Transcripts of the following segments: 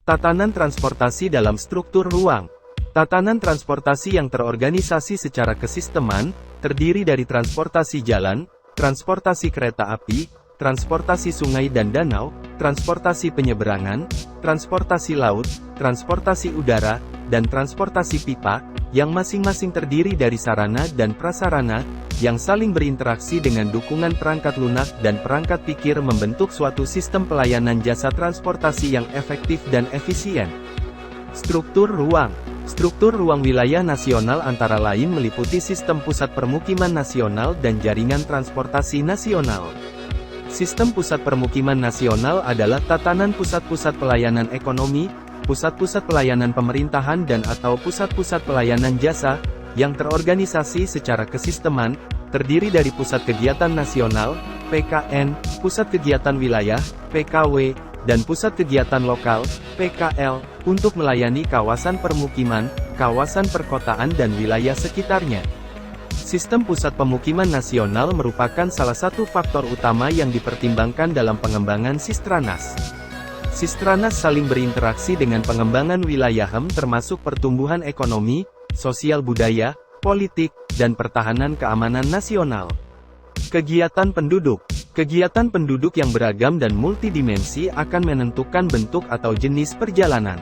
Tatanan transportasi dalam struktur ruang. Tatanan transportasi yang terorganisasi secara kesisteman, terdiri dari transportasi jalan, transportasi kereta api, transportasi sungai dan danau, transportasi penyeberangan, transportasi laut, transportasi udara, dan transportasi pipa, yang masing-masing terdiri dari sarana dan prasarana, yang saling berinteraksi dengan dukungan perangkat lunak dan perangkat pikir membentuk suatu sistem pelayanan jasa transportasi yang efektif dan efisien. Struktur ruang. Struktur ruang wilayah nasional antara lain meliputi sistem pusat permukiman nasional dan jaringan transportasi nasional. Sistem pusat permukiman nasional adalah tatanan pusat-pusat pelayanan ekonomi, pusat-pusat pelayanan pemerintahan dan atau pusat-pusat pelayanan jasa, yang terorganisasi secara kesisteman, terdiri dari pusat kegiatan nasional, PKN, pusat kegiatan wilayah, PKW, dan pusat kegiatan lokal, PKL, untuk melayani kawasan permukiman, kawasan perkotaan dan wilayah sekitarnya. Sistem pusat pemukiman nasional merupakan salah satu faktor utama yang dipertimbangkan dalam pengembangan Sistranas. Sistranas saling berinteraksi dengan pengembangan wilayah termasuk pertumbuhan ekonomi, sosial budaya, politik, dan pertahanan keamanan nasional. Kegiatan penduduk. Kegiatan penduduk yang beragam dan multidimensi akan menentukan bentuk atau jenis perjalanan.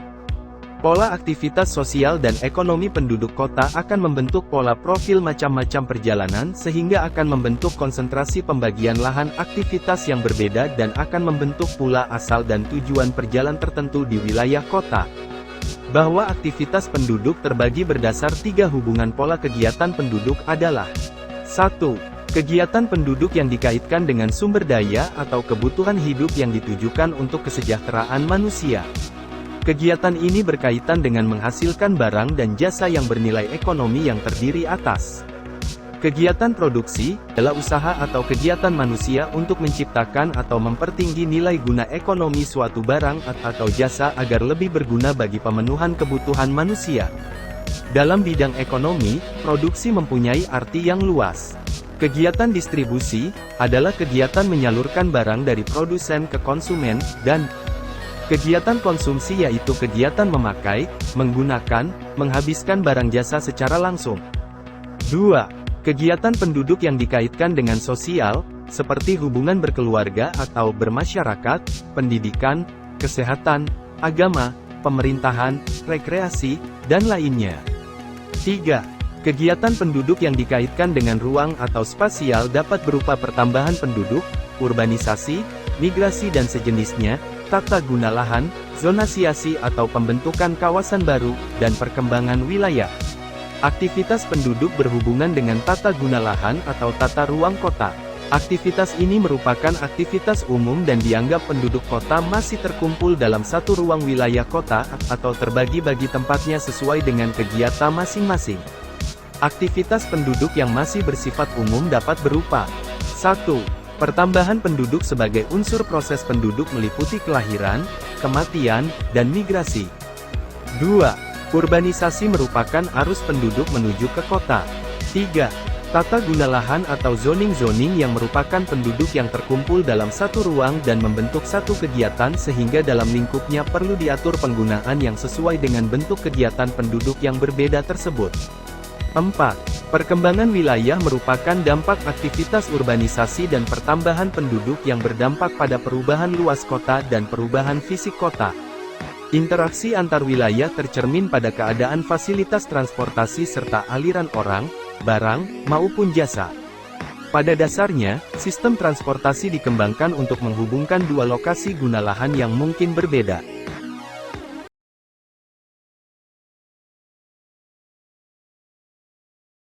Pola aktivitas sosial dan ekonomi penduduk kota akan membentuk pola profil macam-macam perjalanan sehingga akan membentuk konsentrasi pembagian lahan aktivitas yang berbeda dan akan membentuk pula asal dan tujuan perjalanan tertentu di wilayah kota. Bahwa aktivitas penduduk terbagi berdasar 3 hubungan pola kegiatan penduduk adalah 1. Kegiatan penduduk yang dikaitkan dengan sumber daya atau kebutuhan hidup yang ditujukan untuk kesejahteraan manusia. Kegiatan ini berkaitan dengan menghasilkan barang dan jasa yang bernilai ekonomi yang terdiri atas. Kegiatan produksi adalah usaha atau kegiatan manusia untuk menciptakan atau mempertinggi nilai guna ekonomi suatu barang atau jasa agar lebih berguna bagi pemenuhan kebutuhan manusia. Dalam bidang ekonomi, produksi mempunyai arti yang luas. Kegiatan distribusi adalah kegiatan menyalurkan barang dari produsen ke konsumen, dan kegiatan konsumsi yaitu kegiatan memakai, menggunakan, menghabiskan barang jasa secara langsung. 2. Kegiatan penduduk yang dikaitkan dengan sosial, seperti hubungan berkeluarga atau bermasyarakat, pendidikan, kesehatan, agama, pemerintahan, rekreasi, dan lainnya. 3. Kegiatan penduduk yang dikaitkan dengan ruang atau spasial dapat berupa pertambahan penduduk, urbanisasi, migrasi dan sejenisnya, tata guna lahan, zonasiasi atau pembentukan kawasan baru, dan perkembangan wilayah. Aktivitas penduduk berhubungan dengan tata guna lahan atau tata ruang kota. Aktivitas ini merupakan aktivitas umum dan dianggap penduduk kota masih terkumpul dalam satu ruang wilayah kota, atau terbagi-bagi tempatnya sesuai dengan kegiatan masing-masing. Aktivitas penduduk yang masih bersifat umum dapat berupa 1. Pertambahan penduduk sebagai unsur proses penduduk meliputi kelahiran, kematian, dan migrasi. 2. Urbanisasi merupakan arus penduduk menuju ke kota. 3. Tata guna lahan atau zoning yang merupakan penduduk yang terkumpul dalam satu ruang dan membentuk satu kegiatan sehingga dalam lingkupnya perlu diatur penggunaan yang sesuai dengan bentuk kegiatan penduduk yang berbeda tersebut. 4. Perkembangan wilayah merupakan dampak aktivitas urbanisasi dan pertambahan penduduk yang berdampak pada perubahan luas kota dan perubahan fisik kota. Interaksi antar wilayah tercermin pada keadaan fasilitas transportasi serta aliran orang, barang, maupun jasa. Pada dasarnya, sistem transportasi dikembangkan untuk menghubungkan dua lokasi guna lahan yang mungkin berbeda.